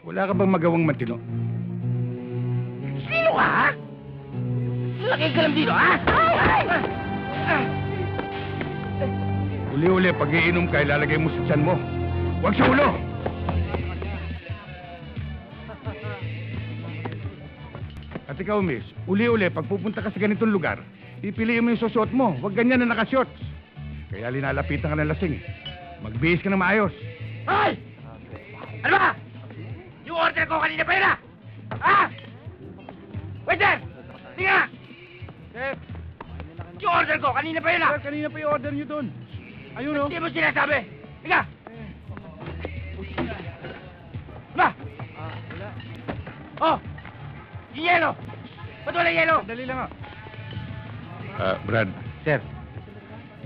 Wala ka bang magawang matino? Sino ka, ha? Laki ka lang dito, ha? Ay! Uli-uli, pag iinom ka, ilalagay mo sa tiyan mo. Huwag sa ulo! At ikaw, miss, uli-uli, pag pupunta ka sa ganitong lugar, pipiliin mo yung susuot mo. Huwag ganyan na nakashorts. Kaya linalapitan ka ng lasing. Magbihis ka na maayos. Hoy! Ano ba? Yung order ko kanina pa yun, ha? Ha? Waiter! Tingnan! Sir, Yung order ko kanina pa yun, ha? sir, kanina pa yung order niyo doon. Ayun, oh. Hindi mo sinasabi. Tingnan! Ba? Wala. Oh! Yung yelo! Ba't wala yelo? Dali lang, Brad. Sir,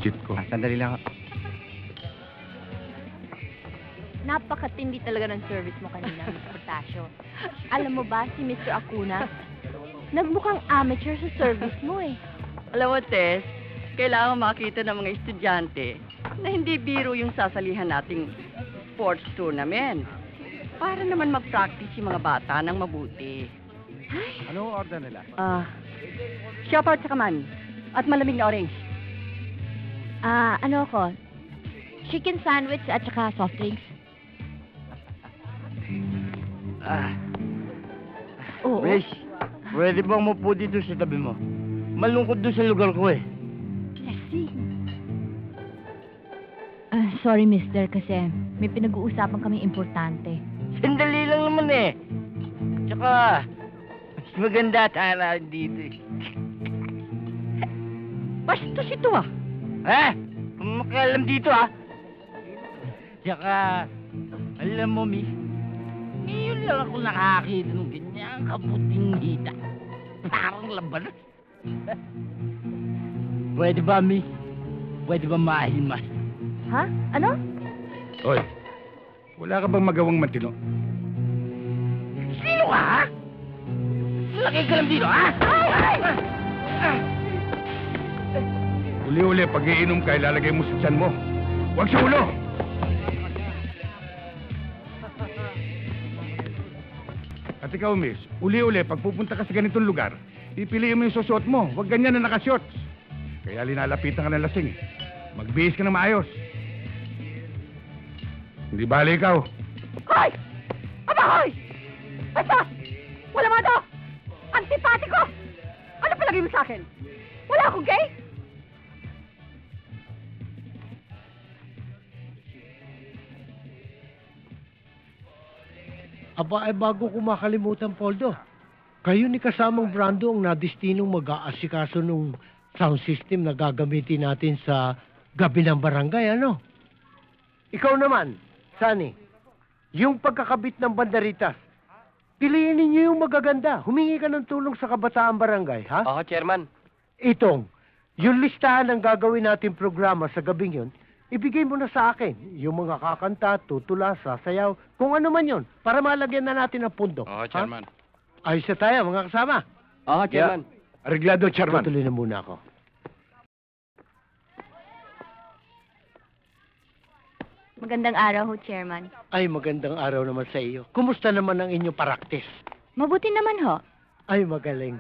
Cheat ko. sandali lang. Napakatindi talaga ng service mo kanina, Mr. Tasio. Alam mo ba, si Mr. Acuna, nagmukhang amateur sa service mo eh. Alam mo, Tess, kailangan makita ng mga estudyante na hindi biro yung sasalihan nating sports tournament. Para naman mag-practice yung mga bata ng mabuti. Ano order nila? Shopper at mami. At malamig na orange. Ano ako? Chicken sandwich at saka soft drinks. Oo. Miss, pwede bang mapo dito sa tabi mo? Malungkot doon sa lugar ko, eh. Lasing. Sorry, mister, kasi may pinag-uusapan kaming importante. Sandali lang naman, eh. Tsaka, mas maganda tara dito, eh. Bastos ito ah. Ha? Kung makialam dito, ha? Tsaka, alam mo, miss, ngayon lang ako nakakita ng ganyang kaputing hita. Parang laban. Pwede ba, miss? Pwede ba mahimas? Ha? Ano? Hoy, wala ka bang magawang matino? Sino ka, ha? Laki ka lang dito, ha? Ay! Uli-uli, pag iinom ka, ilalagay mo sa tiyan mo. Huwag sa ulo! At ikaw, miss, uli-uli, pag pupunta ka sa ganitong lugar, pipiliin mo yung susuot mo. Huwag ganyan na nakashorts. Kaya linalapitan ka ng lasing. Magbihis ka na maayos. Hindi bali ikaw. Hoy! Aba, hoy! Basta! Wala mo ito! Antipatiko! Ano palagay mo sa akin? Wala akong gay? Aba, ay bago ko makalimutan, Poldo. Kayo ni kasamang Brando ang nadestinong mag-aasikaso nung sound system na gagamitin natin sa gabi ng barangay, ano? Ikaw naman, Sunny, yung pagkakabit ng banderitas, piliin ninyo yung magaganda. Humingi ka ng tulong sa kabataan barangay, ha? Oo, Chairman. Itong, yung listahan ng gagawin natin programa sa gabing yun, ibigay mo na sa akin. Yung mga kakanta, tutula, sasayaw, kung ano man yun, para malagyan na natin ang pundo. Oo, ha? Chairman. Ayos na tayo, mga kasama. Oo, Chairman. Areglado, Chairman. Tutuloy na muna ako. Magandang araw ho, Chairman. Ay, magandang araw naman sa iyo. Kumusta naman ang inyong paraktis? Mabuti naman ho. Ay, magaling.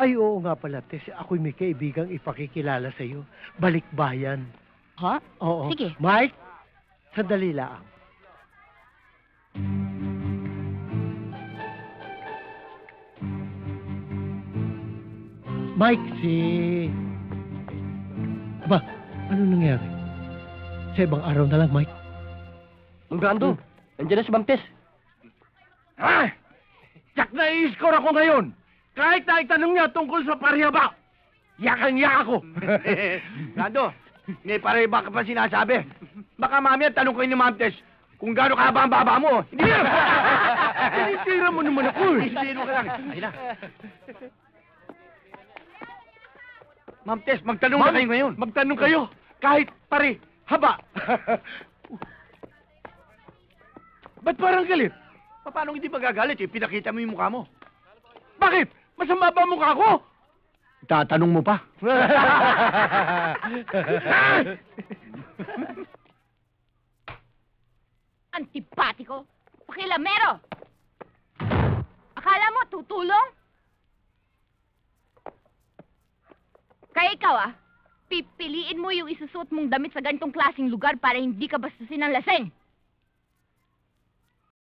Ay, oo nga pala, Tess. Ako'y may kaibigang ipakikilala sa iyo. Balikbayan. Ha? Oo. Sige. Mike, sandali lang. Mike, Ba, ano nangyari? Sa ibang araw na lang, Mike. Ang Brando, nandiyan na si Ma'am Tess. Ha? Tsak na i-score ako ngayon. Kahit na itanong niya tungkol sa parehaba. Yakang-yak ako. Brando, may parehaba ka pa sinasabi. Baka mamaya tanong kayo ni Ma'am Tess kung gaano kahaba ang baba mo. Hindi na! Sinitira mo naman ako. Sinitira ka lang. Ayun na. Ma'am Tess, magtanong na kayo ngayon. Magtanong kayo. Kahit pare, haba. Ba't parang galit? Paano hindi magagalit? Eh, pinakita mo yung mukha mo. Bakit? Masama ba ang mukha ko? Tatanong mo pa. Antipatiko! Pakilamero! tutulong? Kaya ikaw pipiliin mo yung isusuot mong damit sa ganitong klaseng lugar para hindi ka bastusin ng lasing.